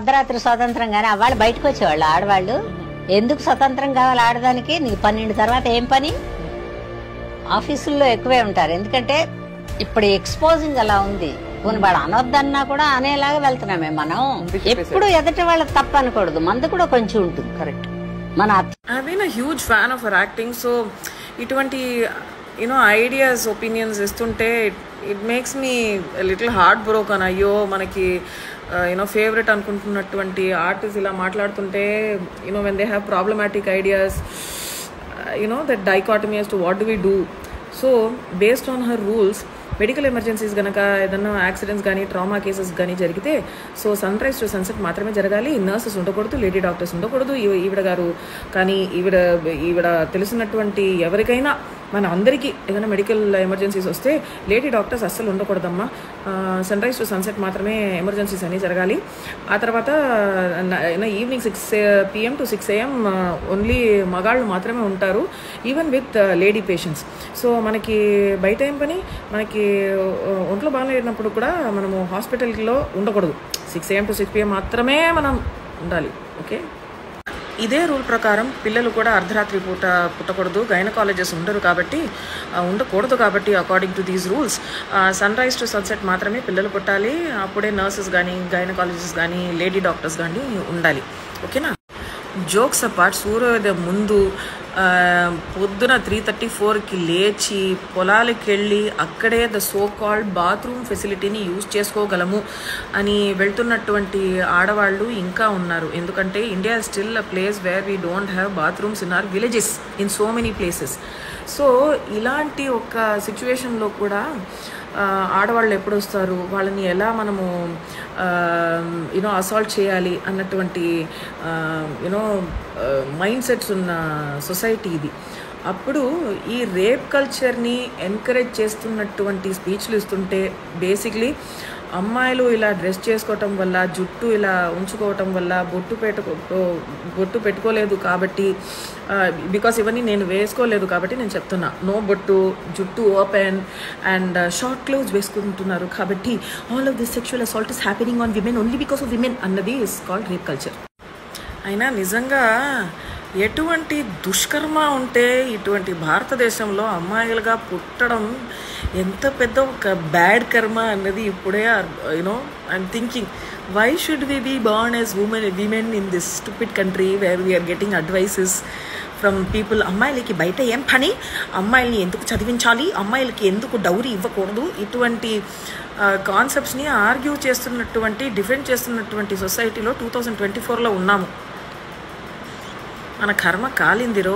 అర్ధరాత్రి స్వతంత్రం గానీ వాళ్ళు బయటకు వచ్చేవాళ్ళు ఆడవాళ్ళు. ఎందుకు స్వతంత్రం కావాలి ఆడదానికి? నీకు 12 తర్వాత ఏం పని? ఆఫీసుల్లో ఎక్కువే ఉంటారు. ఎందుకంటే ఇప్పుడు ఎక్స్పోజింగ్ అలా ఉంది. వాళ్ళు అనొద్దన్నా కూడా అనేలాగా వెళ్తున్నామే మనం. ఎప్పుడు ఎదుటి వాళ్ళకి తప్పు అనకూడదు. మందు కూడా కొంచెం ఉంటుంది. కరెక్ట్. మన I been a huge fan of her acting. So ఇటువంటి ఐడియాస్ ఒపీనియన్స్ ఇస్తుంటే it makes me little heart broken. అయ్యో మనకి ఫేవరెట్ అనుకుంటున్నటువంటి ఆర్టిస్ట్ ఇలా మాట్లాడుతుంటే when they have problematic ideas that dichotomy as to what do we do. So based on her rules medical emergencies కనుక ఏదన్నా accidents కానీ trauma cases కానీ జరిగితే so sunrise to sunset మాత్రమే జరగాలి. నర్సెస్ ఉండకూడదు, లేడీ డాక్టర్స్ ఉండకూడదు. ఈవిడ గారు కానీ ఈవిడ తెలిసినటువంటి ఎవరికైనా మన అందరికీ ఏదైనా మెడికల్ ఎమర్జెన్సీస్ వస్తే లేడీ డాక్టర్స్ అస్సలు ఉండకూడదమ్మా. సన్ రైజ్ టు సన్సెట్ మాత్రమే ఎమర్జెన్సీస్ అన్నీ జరగాలి. ఆ తర్వాత evening 6 PM to 6 AM only మగాళ్ళు మాత్రమే ఉంటారు, even with lady patients. So మనకి బయట ఏం పని? మనకి ఒంట్లో బాగాలేనప్పుడు కూడా మనము హాస్పిటల్లో ఉండకూడదు. 6 AM to 6 PM మాత్రమే మనం ఉండాలి. ఓకే, ఇదే రూల్ ప్రకారం పిల్లలు కూడా అర్ధరాత్రి పూట పుట్టకూడదు. గైనకాలజిస్ట్ ఉండకూడదు కాబట్టి according to these rules sunrise to sunset మాత్రమే పిల్లలు పుట్టాలి. అప్పుడే నర్సెస్ కానీ గైనకాలజిస్ట్ కానీ లేడీ డాక్టర్స్ కానీ ఉండాలి. ఓకేనా? జోక్స్ అపార్ట్, సూర్యోదయం ముందు పొద్దున 3:34కి లేచి పొలాలకి వెళ్ళి అక్కడే ద సో కాల్డ్ బాత్రూమ్ ఫెసిలిటీని యూజ్ చేసుకోగలము అని వెళ్తున్నటువంటి ఆడవాళ్ళు ఇంకా ఉన్నారు. ఎందుకంటే India is still a place where we don't have bathrooms in our villages in so many places. So ఇలాంటి ఒక సిచ్యువేషన్లో కూడా ఆడవాళ్ళు ఎప్పుడు వస్తారు, వాళ్ళని ఎలా మనము అసాల్ట్ చేయాలి అన్నటువంటి మైండ్ సెట్స్ ఉన్న సొసైటీ ఇది. అప్పుడు ఈ రేప్ కల్చర్ని ఎంకరేజ్ చేస్తున్నటువంటి స్పీచ్లు ఇస్తుంటే బేసిక్లీ అమ్మాయిలు ఇలా డ్రెస్ చేసుకోవటం వల్ల, జుట్టు ఇలా ఉంచుకోవటం వల్ల, బొట్టు పెట్టుకోలేదు కాబట్టి, బికాస్ ఇవన్నీ నేను వేసుకోలేదు కాబట్టి నేను చెప్తున్నా, నో బొట్టు, జుట్టు ఓపెన్ అండ్ షార్ట్ క్లోత్స్ వేసుకుంటున్నారు కాబట్టి all of this sexual assault is happening on women only because of women అన్నది ఇస్ కాల్డ్ రేప్ కల్చర్. అయినా నిజంగా ఎటువంటి దుష్కర్మ ఉంటే ఇటువంటి భారతదేశంలో అమ్మాయిలుగా పుట్టడం ఎంత పెద్ద ఒక బ్యాడ్ కర్మ అన్నది ఇప్పుడే I'm thinking, why should we be born as women in this stupid country where we are getting advices from people. అమ్మాయిలకి బయట ఏం పని, అమ్మాయిల్ని ఎందుకు చదివించాలి, అమ్మాయిలకి ఎందుకు డౌరీ ఇవ్వకూడదు, ఇటువంటి కాన్సెప్ట్స్ని ఆర్గ్యూ చేస్తున్నటువంటి, డిఫెండ్ చేస్తున్నటువంటి సొసైటీలో 2024లో ఉన్నాము. మన కర్మ కాలిందిరో.